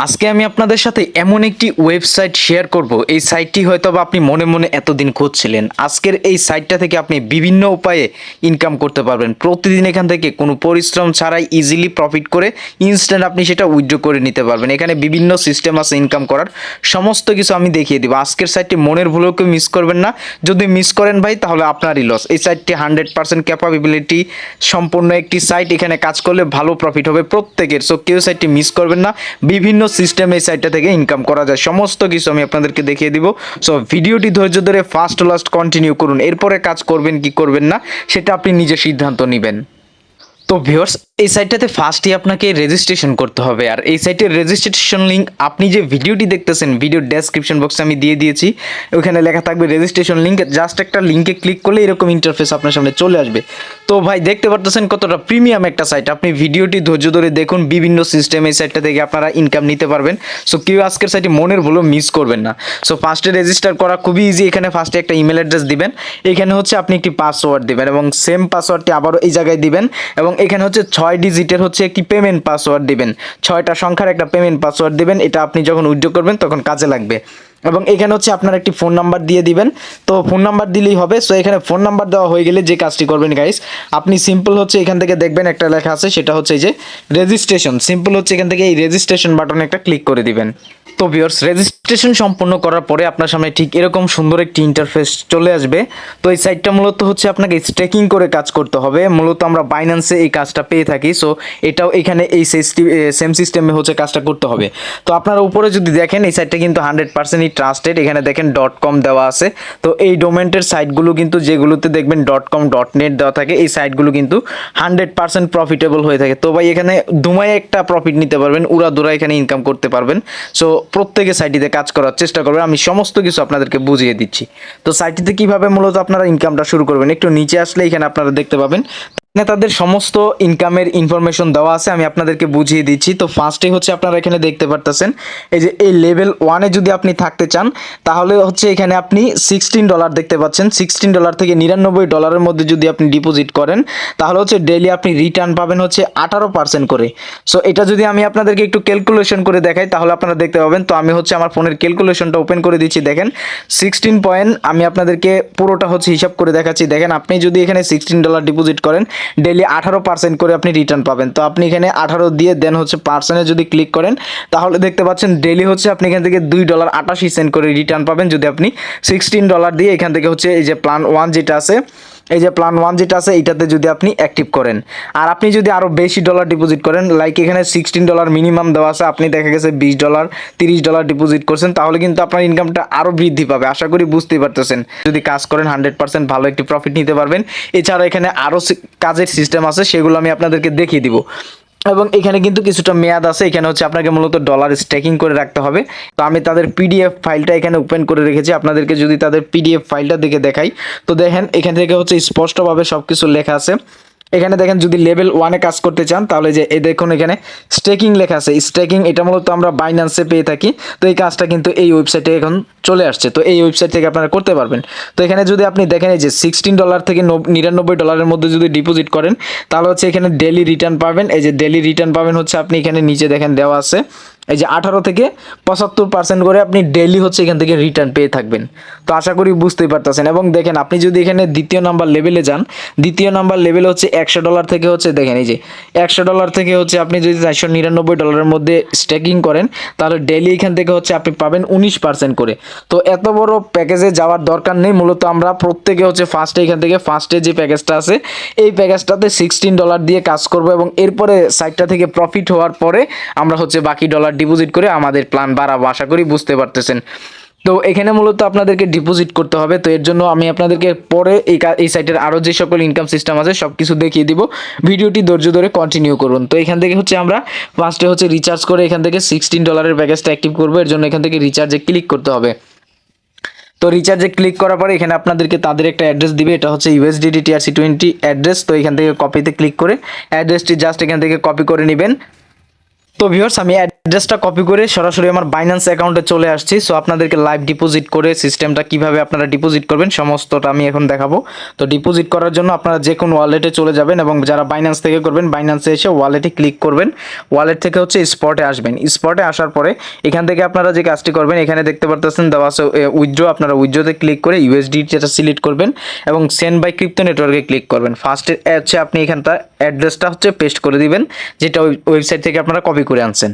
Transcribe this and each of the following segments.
আজকে আমি আপনাদের সাথে এমন একটি ওয়েবসাইট শেয়ার করব, এই সাইটটি হয়তো বা আপনি মনে মনে এতদিন খুঁজছিলেন। আজকের এই সাইটটা থেকে আপনি বিভিন্ন উপায়ে ইনকাম করতে পারবেন। প্রতিদিন এখান থেকে কোনো পরিশ্রম ছাড়াই ইজিলি প্রফিট করে ইনস্ট্যান্ট আপনি সেটা উইথড্র করে নিতে পারবেন। এখানে বিভিন্ন সিস্টেম আছে ইনকাম করার, সমস্ত কিছু আমি দেখিয়ে দিব। আজকের সাইটটি মনের ভুলেও কেউ মিস করবেন না। যদি মিস করেন ভাই, তাহলে আপনারই লস। এই সাইটটি 100% ক্যাপাবিলিটি সম্পূর্ণ একটি সাইট। এখানে কাজ করলে ভালো প্রফিট হবে প্রত্যেকের। সো কেউ সাইটটি মিস করবেন না। বিভিন্ন সিস্টেম এই সাইটটা থেকে ইনকাম করা যায়, সমস্ত কিছু আমি আপনাদেরকে দেখিয়ে দিব। সো ভিডিওটি ধৈর্য ধরে ফার্স্ট লাস্ট কন্টিনিউ করুন। এরপরে কাজ করবেন কি করবেন না সেটা আপনি নিজে সিদ্ধান্ত নেবেন। তো ভিউয়ার্স, এই সাইটটাতে ফার্স্টই আপনাকে রেজিস্ট্রেশন করতে হবে। আর এই সাইটের রেজিস্ট্রেশন লিঙ্ক আপনি যে ভিডিওটি দেখতেছেন, ভিডিওর ডেসক্রিপশন বক্সে আমি দিয়ে দিয়েছি। ওখানে লেখা থাকবে রেজিস্ট্রেশন লিঙ্ক। জাস্ট একটা লিঙ্কে ক্লিক করলে এরকম ইন্টারফেস আপনার সামনে চলে আসবে। তো ভাই, দেখতে পারতেছেন কতটা প্রিমিয়াম একটা সাইট। আপনি ভিডিওটি ধৈর্য ধরে দেখুন, বিভিন্ন সিস্টেম এই সাইটটা থেকে আপনারা ইনকাম নিতে পারবেন। সো কেউ আজকের সাইটে মনের ভুলও মিস করবেন না। সো ফার্স্টে রেজিস্টার করা খুবই ইজি। এখানে ফার্স্টে একটা ইমেল অ্যাড্রেস দিবেন, এখানে হচ্ছে আপনি একটি পাসওয়ার্ড দিবেন এবং সেম পাসওয়ার্ডটি আবারও এই জায়গায় দিবেন এবং এখানে হচ্ছে 6 ডিজিটের হচ্ছে একটি পেমেন্ট পাসওয়ার্ড দিবেন। 6টা সংখ্যার একটা পেমেন্ট পাসওয়ার্ড দিবেন। এটা আপনি যখন উইথড্র করবেন তখন কাজে লাগবে। এবং এখানে হচ্ছে আপনার একটি ফোন নাম্বার দিয়ে দিবেন। তো ফোন নাম্বার দিলেই হবে। সো এখানে ফোন নাম্বার দেওয়া হয়ে গেলে যে কাজটি করবেন গাইস, আপনি সিম্পল হচ্ছে এখান থেকে দেখবেন একটা লেখা আছে, সেটা হচ্ছে এই যে রেজিস্ট্রেশন। সিম্পল হচ্ছে এখান থেকে এই রেজিস্ট্রেশন বাটনে একটা ক্লিক করে দিবেন। তো ভিউয়ার্স, রেজিস্ট্রেশন সম্পূর্ণ করার পরে আপনার সামনে ঠিক এরকম সুন্দর একটি ইন্টারফেস চলে আসবে। তো এই সাইটটা মূলত হচ্ছে আপনাকে স্টেকিং করে কাজ করতে হবে। মূলত আমরা বাইন্যান্সে এই কাজটা পেয়ে থাকি। সো এটাও এখানে এই সেম সিস্টেমে হচ্ছে কাজটা করতে হবে। তো আপনারা উপরে যদি দেখেন, এই সাইটটা কিন্তু 100%ই ট্রাস্টেড। এখানে দেখেন .com দেওয়া আছে। তো এই ডোমেন্টের সাইটগুলো কিন্তু যেগুলোতে দেখবেন .com .net দেওয়া থাকে, এই সাইটগুলো কিন্তু 100% প্রফিটেবল হয়ে থাকে। তো ভাই, এখানে দুমায় একটা প্রফিট নিতে পারবেন, উড়াদুরা এখানে ইনকাম করতে পারবেন। সো প্রত্যেকে সাইটটিতে কাজ করার চেষ্টা করবেন। আমি সমস্ত কিছু আপনাদেরকে বুঝিয়ে দিচ্ছি। তো সাইটটিতে কিভাবে মূলত আপনারা ইনকামটা শুরু করবেন, একটু নিচে আসলে এখানে আপনারা দেখতে পাবেন তাদের সমস্ত ইনকামের ইনফরমেশন দেওয়া আছে। আমি আপনাদেরকে বুঝিয়ে দিচ্ছি। তো ফার্স্টে হচ্ছে আপনারা এখানে দেখতে পারতেছেন, এই যে এই লেভেল 1-এ যদি আপনি থাকতে চান, তাহলে হচ্ছে এখানে আপনি $16 দেখতে পাচ্ছেন। $16 থেকে $99 মধ্যে যদি আপনি ডিপোজিট করেন, তাহলে হচ্ছে ডেইলি আপনি রিটার্ন পাবেন হচ্ছে 18% করে। সো এটা যদি আমি আপনাদেরকে একটু ক্যালকুলেশন করে দেখাই, তাহলে আপনারা দেখতে পাবেন। তো আমি হচ্ছে আমার ফোনের ক্যালকুলেশনটা ওপেন করে দিচ্ছি। দেখেন 16 পয়েন্ট, আমি আপনাদেরকে পুরোটা হচ্ছে হিসাব করে দেখাচ্ছি। দেখেন, আপনি যদি এখানে $16 ডিপোজিট করেন, ডেইলি 18% করে আপনি রিটার্ন পাবেন। তো আপনি এখানে 18 দিয়ে দেন হচ্ছে পার্সেন্টে যদি ক্লিক করেন, তাহলে দেখতে পাচ্ছেন ডেইলি হচ্ছে আপনি এখান থেকে $2.88 করে রিটার্ন পাবেন যদি আপনি $16 দিয়ে এখান থেকে হচ্ছে এই যে প্ল্যান 1 যেটা আছে, এই যে প্ল্যান 1 যেটা আছে, এইটাতে যদি আপনি অ্যাক্টিভ করেন। আর আপনি যদি আরও বেশি ডলার ডিপোজিট করেন, লাইক এখানে $16 মিনিমাম দেওয়া আছে, আপনি দেখা গেছে $20 $30 ডিপোজিট করছেন, তাহলে কিন্তু আপনার ইনকামটা আরও বৃদ্ধি পাবে। আশা করি বুঝতেই পারতেছেন। যদি কাজ করেন 100% ভালো একটি প্রফিট নিতে পারবেন। এছাড়া এখানে আরও কাজের সিস্টেম আছে, সেগুলো আমি আপনাদেরকে দেখিয়ে দিব। এবং এখানে কিন্তু কিছুটা মেয়াদ আছে। এখানে হচ্ছে আপনাকে মূলত ডলার স্টেকিং করে রাখতে হবে। তো আমি তাদের পিডিএফ ফাইলটা এখানে ওপেন করে রেখেছি। আপনাদেরকে যদি তাদের পিডিএফ ফাইলটা দেখে দেখাই, তো দেখেন এখান থেকে হচ্ছে স্পষ্টভাবে সব কিছু লেখা আছে। এখানে দেখেন, যদি লেভেল 1-এ কাজ করতে চান, তাহলে যে এই দেখুন এখানে স্টেকিং লেখা আছে। স্টেকিং এটা মূলত আমরা বাইন্যান্সে পেয়ে থাকি। তো এই কাজটা কিন্তু এই ওয়েবসাইটে এখন চলে আসছে। তো এই ওয়েবসাইট থেকে আপনারা করতে পারবেন। তো এখানে যদি আপনি দেখেন, এই যে $16 থেকে $99 মধ্যে যদি ডিপোজিট করেন, তাহলে হচ্ছে এখানে ডেইলি রিটার্ন পাবেন। এই যে ডেইলি রিটার্ন পাবেন হচ্ছে আপনি এখানে নিচে দেখেন দেওয়া আছে, এই যে 18 থেকে 75% করে আপনি ডেইলি হচ্ছে এখান থেকে রিটার্ন পেয়ে থাকবেন। তো আশা করি বুঝতেই পারতেছেন। এবং দেখেন, আপনি যদি এখানে দ্বিতীয় নাম্বার লেভেলে যান, দ্বিতীয় নাম্বার লেভেলে হচ্ছে $100 থেকে হচ্ছে দেখেন, এই যে $100 থেকে হচ্ছে আপনি যদি $499 মধ্যে স্টেকিং করেন, তাহলে ডেইলি এখান থেকে হচ্ছে আপনি পাবেন 19% করে। তো এত বড় প্যাকেজে যাওয়ার দরকার নেই। মূলত আমরা প্রত্যেকে হচ্ছে ফার্স্টে এখান থেকে ফার্স্টে যে প্যাকেজটা আছে, এই প্যাকেজটাতে $16 দিয়ে কাজ করব এবং এরপরে সাইটটা থেকে প্রফিট হওয়ার পরে আমরা হচ্ছে বাকি ডলার ডিপোজিট করে আমাদের প্ল্যান বাড়াবো। আশা করি বুঝতে পারতেছেন। তো এখানে মূলত আপনাদেরকে ডিপোজিট করতে হবে। তো এর জন্য আমি আপনাদেরকে পরে এই সাইটের আরও যে সকল ইনকাম সিস্টেম আছে সব কিছু দেখিয়ে দিব। ভিডিওটি ধৈর্য ধরে কন্টিনিউ করুন। তো এখান থেকে হচ্ছে আমরা ফার্স্টে হচ্ছে রিচার্জ করে এখান থেকে $16 প্যাকেজটা অ্যাক্টিভ করবো। এর জন্য এখান থেকে রিচার্জে ক্লিক করতে হবে। তো রিচার্জে ক্লিক করার পরে এখানে আপনাদেরকে তাদের একটা অ্যাড্রেস দিবে, এটা হচ্ছে USDT TRC20 অ্যাড্রেস। তো এখান থেকে কপিতে ক্লিক করে অ্যাড্রেসটি জাস্ট এখান থেকে কপি করে নেবেন। তো ভিউয়ার্স আমি অ্যাড্রেসটা কপি করে সরাসরি আমার বাইন্যান্স অ্যাকাউন্টে চলে আসছি। সো আপনাদেরকে লাইভ ডিপোজিট করে সিস্টেমটা কিভাবে আপনারা ডিপোজিট করবেন সমস্তটা আমি এখন দেখাবো। তো ডিপোজিট করার জন্য আপনারা যে কোনো ওয়ালেটে চলে যাবেন এবং যারা বাইন্যান্স থেকে করবেন বাইন্যান্সে এসে ওয়ালেটে ক্লিক করবেন। ওয়ালেট থেকে হচ্ছে স্পটে আসবেন। স্পটে আসার পরে এখান থেকে আপনারা যে কাজটি করবেন, এখানে দেখতে পারতেছেন দেওয়া আছে উইথড্র, আপনারা উইথড্রতে ক্লিক করে ইউএসডি যেটা সিলেক্ট করবেন এবং সেন্ড বাই ক্রিপ্টো নেটওয়ার্কে ক্লিক করবেন। ফার্স্টে হচ্ছে আপনি এখানটা অ্যাড্রেসটা হচ্ছে পেস্ট করে দিবেন, যেটা ওয়েবসাইট থেকে আপনারা কপি করে আনছেন।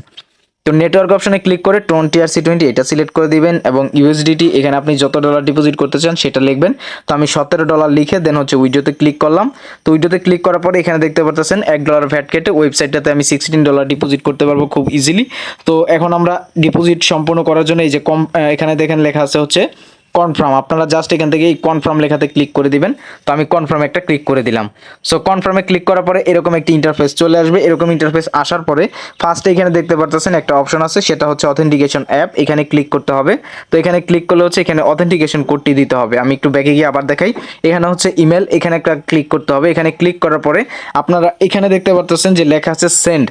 তো নেটওয়ার্ক অপশনে ক্লিক করে টোন TRC20 এটা সিলেক্ট করে দিবেন এবং ইউএসডিটি এখানে আপনি যত ডলার ডিপোজিট করতে চান সেটা লিখবেন। তো আমি $17 লিখে দেন হচ্ছে উইডোতে ক্লিক করলাম। তো উইডোতে ক্লিক করার পরে এখানে দেখতে পাচ্ছেন $1 ভ্যাট কেটে ওয়েবসাইটটাতে আমি $16 ডিপোজিট করতে পারবো খুব ইজিলি। তো এখন আমরা ডিপোজিট সম্পূর্ণ করার জন্য এই যে এখানে দেখেন লেখা আছে হচ্ছে কনফার্ম, আপনারা জাস্ট এখান থেকে এই কনফার্ম লেখাতে ক্লিক করে দিবেন। তো আমি কনফার্মে একটা ক্লিক করে দিলাম। সো কনফার্মে ক্লিক করার পরে এরকম একটি ইন্টারফেস চলে আসবে। এরকম ইন্টারফেস আসার পরে ফার্স্টে এখানে দেখতে পাচ্ছেন একটা অপশন আছে, সেটা হচ্ছে অথেন্টিকেশন অ্যাপ, এখানে ক্লিক করতে হবে। তো এখানে ক্লিক করলে হচ্ছে এখানে অথেন্টিকেশন কোডটি দিতে হবে। আমি একটু ব্যাকে গিয়ে আবার দেখাই, এখানে হচ্ছে ইমেল, এখানে একটা ক্লিক করতে হবে। এখানে ক্লিক করার পরে আপনারা এখানে দেখতে পাচ্ছেন যে লেখা আছে সেন্ড,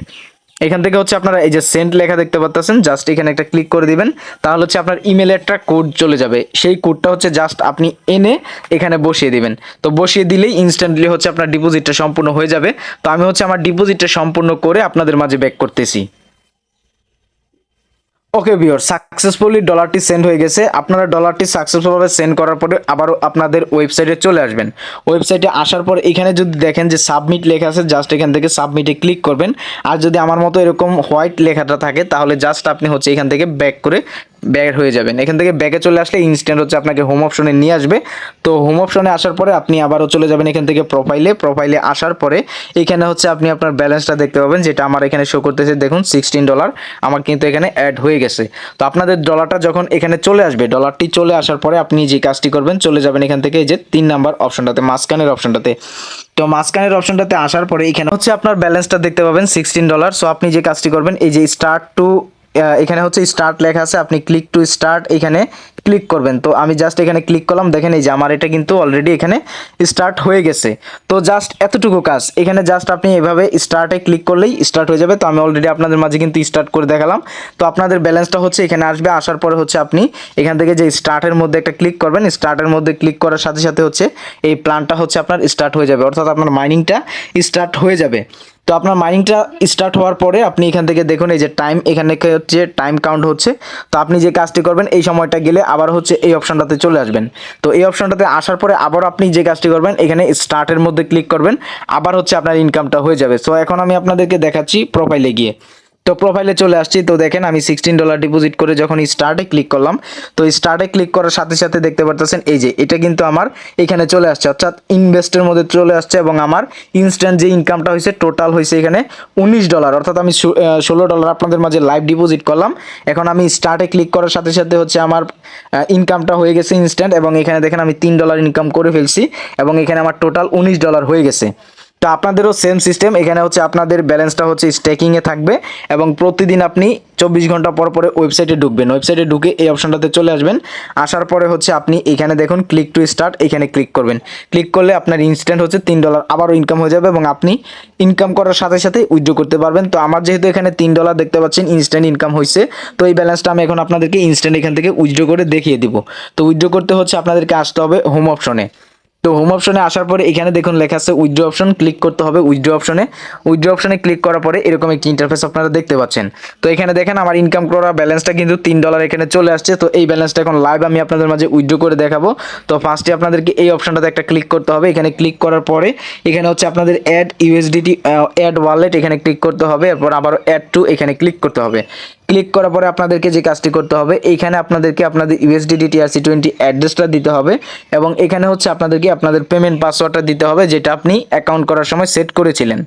এখান থেকে হচ্ছে আপনারা এই যে সেন্ড লেখা দেখতে পাচ্ছেন, জাস্ট এখানে একটা ক্লিক করে দিবেন। তাহলে হচ্ছে আপনার ইমেলে একটা কোড চলে যাবে, সেই কোডটা হচ্ছে জাস্ট আপনি এনে এখানে বসিয়ে দিবেন। তো বসিয়ে দিলেই ইনস্ট্যান্টলি হচ্ছে আপনার ডিপোজিটটা সম্পূর্ণ হয়ে যাবে। তো আমি হচ্ছে আমার ডিপোজিটটা সম্পূর্ণ করে আপনাদের মাঝে ব্যাক করতেছি। ওকে ভিউয়ার, সাকসেসফুলি ডলারটি সেন্ড হয়ে গেছে। আপনারা ডলারটি সাকসেসফুলভাবে সেন্ড করার পরে আবারও আপনাদের ওয়েবসাইটে চলে আসবেন। ওয়েবসাইটে আসার পর এখানে যদি দেখেন যে সাবমিট লেখা আছে, জাস্ট এখান থেকে সাবমিটে ক্লিক করবেন। আর যদি আমার মতো এরকম হোয়াইট লেখাটা থাকে তাহলে জাস্ট আপনি হচ্ছে এখান থেকে ব্যাক করে ব্যাক হয়ে যাবেন। এখান থেকে ব্যাকে চলে আসলে ইনস্ট্যান্ট হচ্ছে আপনাকে হোম অপশনে নিয়ে আসবে। তো হোম অপশনে আসার পরে আপনি আবারও চলে যাবেন এখান থেকে প্রোফাইলে আসার পরে এখানে হচ্ছে আপনি আপনার ব্যালেন্সটা দেখতে পাবেন, যেটা আমার এখানে শো করতেছে দেখুন $16 আমার কিন্তু এখানে অ্যাড হয়ে গেছে। তো আপনাদের ডলারটা যখন এখানে চলে আসবে, ডলারটি চলে আসার পরে আপনি যে কাজটি করবেন, চলে যাবেন এখান থেকে এই যে 3 নাম্বার অপশনটাতে, মাঝখানের অপশনটাতে। তো মাঝখানের অপশনটাতে আসার পরে এখানে হচ্ছে আপনার ব্যালেন্সটা দেখতে পাবেন $16। সো আপনি যে কাজটি করবেন, এই যে স্টার্ট টু, এখানে হচ্ছে স্টার্ট লেখা আছে, আপনি ক্লিক টু স্টার্ট এখানে ক্লিক করবেন। তো আমি জাস্ট এখানে ক্লিক করলাম, দেখেন এই যে আমার এটা কিন্তু অলরেডি এখানে স্টার্ট হয়ে গেছে। তো জাস্ট এতটুকু কাজ, এখানে জাস্ট আপনি এভাবে স্টার্টে ক্লিক করলেই স্টার্ট হয়ে যাবে। তো আমি অলরেডি আপনাদের মাঝে কিন্তু স্টার্ট করে দেখালাম। তো আপনাদের ব্যালেন্সটা হচ্ছে এখানে আসবে, আসার পরে হচ্ছে আপনি এখান থেকে যে স্টার্টের মধ্যে একটা ক্লিক করবেন, স্টার্টের মধ্যে ক্লিক করার সাথে সাথে হচ্ছে এই প্ল্যানটা হচ্ছে আপনার স্টার্ট হয়ে যাবে, অর্থাৎ আপনার মাইনিংটা স্টার্ট হয়ে যাবে। তো আপনার মাইনিংটা স্টার্ট হওয়ার পরে আপনি এখান থেকে দেখুন এই যে টাইম, এখানে হচ্ছে টাইম কাউন্ট হচ্ছে। তো আপনি যে কাজটি করবেন, এই সময়টা গেলে আবার হচ্ছে এই অপশনটাতে চলে আসবেন। তো এই অপশনটাতে আসার পরে আবার আপনি যে কাজটি করবেন, এখানে স্টার্টের মধ্যে ক্লিক করবেন, আবার হচ্ছে আপনার ইনকামটা হয়ে যাবে। সো এখন আমি আপনাদেরকে দেখাচ্ছি প্রোফাইলে গিয়ে। তো প্রোফাইলে চলে আসছি। তো দেখেন আমি $16 ডিপোজিট করে যখন স্টার্টে ক্লিক করলাম, তো স্টার্টে ক্লিক করার সাথে সাথে দেখতে পারতেছেন এই যে এটা কিন্তু আমার এখানে চলে আসছে, অর্থাৎ ইনভেস্টের মধ্যে চলে আসছে এবং আমার ইনস্ট্যান্ট যে ইনকামটা হয়েছে টোটাল হয়েছে এখানে $19, অর্থাৎ আমি $16 আপনাদের মাঝে লাইভ ডিপোজিট করলাম। এখন আমি স্টার্টে ক্লিক করার সাথে সাথে হচ্ছে আমার ইনকামটা হয়ে গেছে ইনস্ট্যান্ট, এবং এখানে দেখেন আমি $3 ইনকাম করে ফেলছি এবং এখানে আমার টোটাল $19 হয়ে গেছে। তো আপনাদেরও সেম সিস্টেম, এখানে হচ্ছে আপনাদের ব্যালেন্সটা হচ্ছে স্টেকিংয়ে থাকবে এবং প্রতিদিন আপনি 24 ঘন্টা পর পরে ওয়েবসাইটে ঢুকবেন। ওয়েবসাইটে ঢুকে এই অপশনটাতে চলে আসবেন। আসার পরে হচ্ছে আপনি এখানে দেখুন ক্লিক টু স্টার্ট, এখানে ক্লিক করবেন। ক্লিক করলে আপনার ইনস্ট্যান্ট হচ্ছে $3 আবারও ইনকাম হয়ে যাবে এবং আপনি ইনকাম করার সাথে সাথে উইথড্র করতে পারবেন। তো আমার যেহেতু এখানে $3 দেখতে পাচ্ছেন ইনস্ট্যান্ট ইনকাম হয়েছে, তো এই ব্যালেন্সটা আমি এখন আপনাদেরকে ইনস্ট্যান্ট এখান থেকে উইথড্র করে দেখিয়ে দিব। তো উইথড্র করতে হচ্ছে আপনাদেরকে আসতে হবে হোম অপশনে। তো হোম অপশনে আসার পরে এখানে দেখুন লেখা আছে উইথড্র অপশন, ক্লিক করতে হবে উইথড্র অপশনে। উইথড্র অপশনে ক্লিক করার পরে এরকম একটি ইন্টারফেস আপনারা দেখতে পাচ্ছেন। তো এখানে দেখেন আমার ইনকাম করা ব্যালেন্সটা কিন্তু $3 এখানে চলে আসছে। তো এই ব্যালেন্সটা এখন লাইভ আমি আপনাদের মাঝে উইথড্র করে দেখাবো। তো ফার্স্টে আপনাদেরকে এই অপশনটাতে একটা ক্লিক করতে হবে। এখানে ক্লিক করার পরে এখানে হচ্ছে আপনাদের অ্যাড ইউএসডিটি অ্যাড ওয়ালেট এখানে ক্লিক করতে হবে, এরপর আবারও অ্যাড টু এখানে ক্লিক করতে হবে। ক্লিক করার পরে আপনাদেরকে যে কাজটি করতে হবে, এইখানে আপনাদেরকে আপনাদের ইউএসডিটি TRC20 অ্যাড্রেসটা দিতে হবে এবং এখানে হচ্ছে আপনাদেরকে আপনাদের পেমেন্ট পাসওয়ার্ডটা দিতে হবে, যেটা আপনি অ্যাকাউন্ট করার সময় সেট করেছিলেন।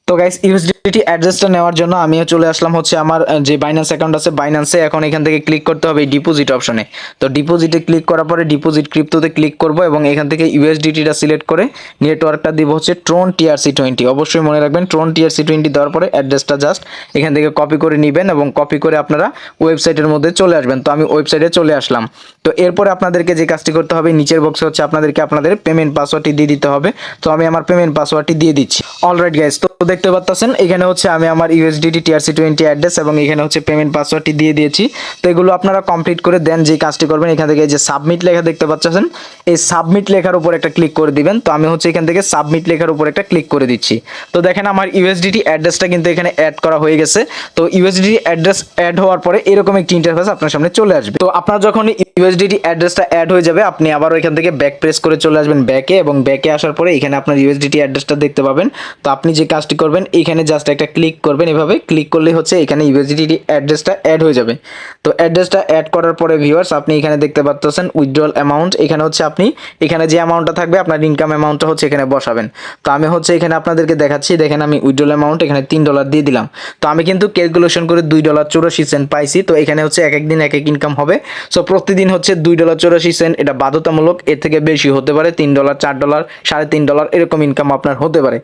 তো গাইস ইউএসডিটি অ্যাড্রেসটা নেওয়ার জন্য আমিও চলে আসলাম হচ্ছে আমার যে বাইন্যান্স অ্যাকাউন্ট আছে বাইন্যান্সে। এখন এখান থেকে ক্লিক করতে হবে ডিপোজিট অপশনে। তো ডিপোজিটে ক্লিক করার পরে ডিপোজিট ক্রিপ্টোতে ক্লিক করব এবং এখান থেকে ইউএসডিটিটা সিলেক্ট করে নেটওয়ার্কটা দিব হচ্ছে ট্রোন TRC20। অবশ্যই মনে রাখবেন ট্রোন TRC20 দেওয়ার পরে অ্যাড্রেসটা জাস্ট এখান থেকে কপি করে নেবেন এবং কপি করে আপনারা ওয়েবসাইটের মধ্যে চলে আসবেন। তো আমি ওয়েবসাইটে চলে আসলাম। তো এরপরে আপনাদেরকে যে কাজটি করতে হবে, নিচের বক্সে হচ্ছে আপনাদেরকে আপনাদের পেমেন্ট পাসওয়ার্ডটি দিয়ে দিতে হবে। তো আমি আমার পেমেন্ট পাসওয়ার্ডটি দিয়ে দিচ্ছি। অলরাইট গাইস, তো দেখতে পাচ্ছেন এখানে হচ্ছে আমি আমার ইউএসডিটি TRC20 অ্যাড্রেস এবং এখানে হচ্ছে পেমেন্ট পাসওয়ার্ডটি দিয়ে দিয়েছি। তো এগুলো আপনারা কমপ্লিট করে দেন যে কাজটি করবেন এখান থেকে এই যে সাবমিট লেখা দেখতে পাচ্ছেন, এই সাবমিট লেখার উপর একটা ক্লিক করে দিবেন। তো আমি হচ্ছে এখান থেকে সাবমিট লেখার উপর একটা ক্লিক করে দিচ্ছি। তো দেখেন আমার ইউএসডিটি অ্যাড্রেসটা কিন্তু এখানে অ্যাড করা হয়ে গেছে। তো ইউএসডিটি অ্যাড্রেস অ্যাড হওয়ার পরে এরকম একটি ইন্টারফেস আপনার সামনে চলে আসবে। তো আপনার যখন ইউএসডিটি অ্যাড্রেসটা অ্যাড হয়ে যাবে আপনি আবারও এখান থেকে ব্যাক প্রেস করে চলে আসবেন ব্যাকে, এবং ব্যাকে আসার পরে এখানে আপনার ইউএসডিটি অ্যাড্রেসটা দেখতে পাবেন। তো আপনি যে কাজটি করবেন এখানে জাস্ট একটা ক্লিক করবেন, এভাবে ক্লিক করলে হচ্ছে এখানে ইউএসডিটি অ্যাড্রেসটা অ্যাড হয়ে যাবে। তো অ্যাড্রেসটা অ্যাড করার পরে ভিউয়ার্স আপনি এখানে দেখতে পাচ্ছেন উইথড্রল অ্যামাউন্ট, এখানে হচ্ছে আপনি এখানে যে অ্যামাউন্টটা থাকবে আপনার ইনকাম অ্যামাউন্টটা হচ্ছে এখানে বসাবেন। তো আমি হচ্ছে এখানে আপনাদেরকে দেখাচ্ছি, দেখেন আমি উইথড্রল অ্যামাউন্ট এখানে $3 দিয়ে দিলাম। তো আমি কিন্তু ক্যালকুলেশন করে $2.84 পাইছি। তো এখানে হচ্ছে এক এক দিন এক এক ইনকাম হবে। সো প্রতিদিন হচ্ছে $2.84, এটা বাধ্যতামূলক, এর থেকে বেশি হতে পারে, $3, $4, $3.5 এরকম ইনকাম আপনার হতে পারে।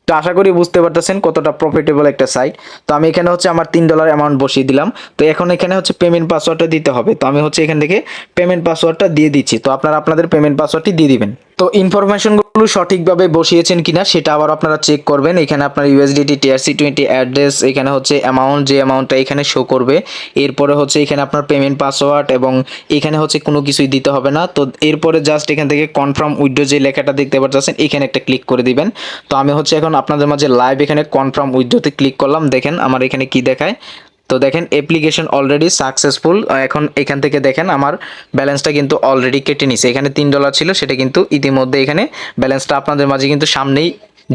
তো আশা করি বুঝতে পারতেছেন কতটা প্রফিটেবল একটা সাইট। তো আমি এখানে হচ্ছে আমার $3 অ্যামাউন্ট বসিয়ে দিলাম। তো এখন এখানে হচ্ছে পেমেন্ট পাসওয়ার্ডটা দিতে হবে। তো আমি হচ্ছে এখান থেকে পেমেন্ট পাসওয়ার্ডটা দিয়ে দিচ্ছি। তো আপনারা আপনাদের পেমেন্ট পাসওয়ার্ডটি দিয়ে দিবেন। তো ইনফরমেশনগুলো সঠিকভাবে বসিয়েছেন কিনা সেটা আবার আপনারা চেক করবেন। এখানে আপনার ইউএসডিটি TRC20 অ্যাড্রেস, এখানে হচ্ছে অ্যামাউন্ট, যে অ্যামাউন্টটা এখানে শো করবে, এরপরে হচ্ছে এখানে আপনার পেমেন্ট পাসওয়ার্ড, এবং এখানে হচ্ছে কোনো কিছুই দিতে হবে না। তো এরপরে জাস্ট এখান থেকে কনফার্ম উইথড্র যে লেখাটা দেখতে পাচ্ছেন এখানে একটা ক্লিক করে দিবেন। তো আমি হচ্ছে এখন আপনাদের মাঝে লাইভ এখানে কনফার্ম উইথড্রতে ক্লিক করলাম, দেখেন আমার এখানে কি দেখায়। তো দেখেন অ্যাপ্লিকেশন অলরেডি সাকসেসফুল। এখন এখান থেকে দেখেন আমার ব্যালেন্সটা কিন্তু অলরেডি কেটে নিছে। এখানে $3 ছিল, সেটা কিন্তু ইতিমধ্যে এখানে ব্যালেন্সটা আপনাদের মাঝে কিন্তু সামনেই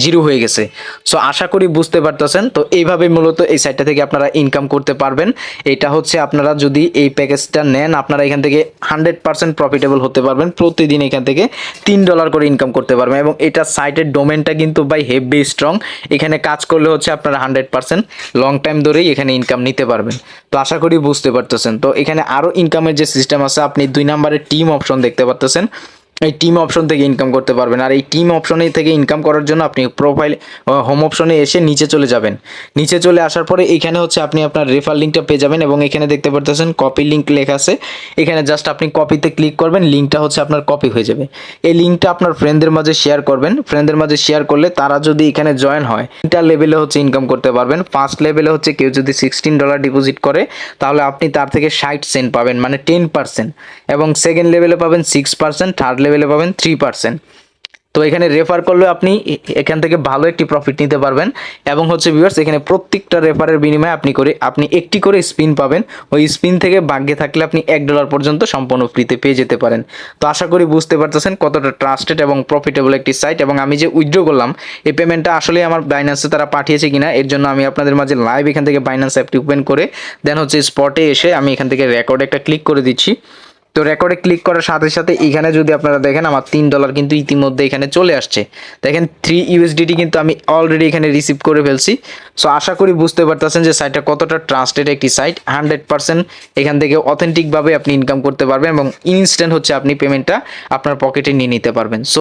জিরো হয়ে গেছে। সো আশা করি বুঝতে পারতেছেন। তো এইভাবে মূলত এই সাইটটা থেকে আপনারা ইনকাম করতে পারবেন। এটা হচ্ছে আপনারা যদি এই প্যাকেজটা নেন আপনারা এখান থেকে 100% প্রফিটেবল হতে পারবেন। প্রতিদিন এখান থেকে $3 করে ইনকাম করতে পারবেন, এবং এটা সাইটের ডোমেনটা কিন্তু ভাই হেভি স্ট্রং। এখানে কাজ করলে হচ্ছে আপনারা 100% লং টাইম ধরেই এখানে ইনকাম নিতে পারবেন। তো আশা করি বুঝতে পারতেছেন। তো এখানে আরও ইনকামের যে সিস্টেম আছে, আপনি 2 নম্বরের টিম অপশন দেখতে পাচ্ছেন, এই টিম অপশন থেকে ইনকাম করতে পারবেন। আর এই টিম অপশনে থেকে ইনকাম করার জন্য আপনি প্রোফাইল হোম অপশনে এসে নিচে চলে যাবেন। নিচে চলে আসার পরে এখানে হচ্ছে আপনি আপনার রেফার লিঙ্কটা পেয়ে যাবেন, এবং এখানে দেখতে পাচ্ছেন কপি লিঙ্ক লেখা আছে। এখানে জাস্ট আপনি কপিতে ক্লিক করবেন, লিঙ্কটা হচ্ছে আপনার কপি হয়ে যাবে। এই লিঙ্কটা আপনার ফ্রেন্ডদের মাঝে শেয়ার করবেন। ফ্রেন্ডদের মাঝে শেয়ার করলে তারা যদি এখানে জয়েন হয় ইন্টার লেভেলে হচ্ছে ইনকাম করতে পারবেন। ফার্স্ট লেভেলে হচ্ছে কেউ যদি $16 ডিপোজিট করে তাহলে আপনি তার থেকে 60 সেন্ট পাবেন, মানে 10%, এবং সেকেন্ড লেভেলে পাবেন 6%, থার্ড লেভেলে পাবেন 3%। তো এখানে রেফার করলে আপনি এখান থেকে ভালো একটি প্রফিট নিতে পারবেন। এবং হচ্ছে ভিউয়ার্স এখানে প্রত্যেকটা রেফারের বিনিময়ে আপনি একটি করে স্পিন পাবেন। ওই স্পিন থেকে ভাগ্যে থাকলে আপনি $1 পর্যন্ত সম্পূর্ণ ফ্রিতে পেয়ে যেতে পারেন। তো আশা করি বুঝতে পারতেছেন কতটা ট্রাস্টেড এবং প্রফিটেবল একটি সাইট। এবং আমি যে উইথড্র করলাম এই পেমেন্টটা আসলে আমার বাইন্যান্সে তারা পাঠিয়েছে কিনা এর জন্য আমি আপনাদের মাঝে লাইভ এখান থেকে বাইন্যান্স অ্যাপটি ওপেন করে দেন হচ্ছে স্পটে এসে আমি এখান থেকে রেকর্ড একটা ক্লিক করে দিচ্ছি। তো রেকর্ডে ক্লিক করার সাথে সাথে এখানে যদি আপনারা দেখেন আমার $3 কিন্তু ইতিমধ্যে এখানে চলে আসছে। দেখেন 3 USDT কিন্তু আমি অলরেডি এখানে রিসিভ করে ফেলছি। সো আশা করি বুঝতে পারতেছেন যে সাইটটা কতটা ট্রাস্টেড একটি সাইট। 100% এখান থেকে অথেন্টিকভাবে আপনি ইনকাম করতে পারবেন, এবং ইনস্ট্যান্ট হচ্ছে আপনি পেমেন্টটা আপনার পকেটে নিয়ে নিতে পারবেন। সো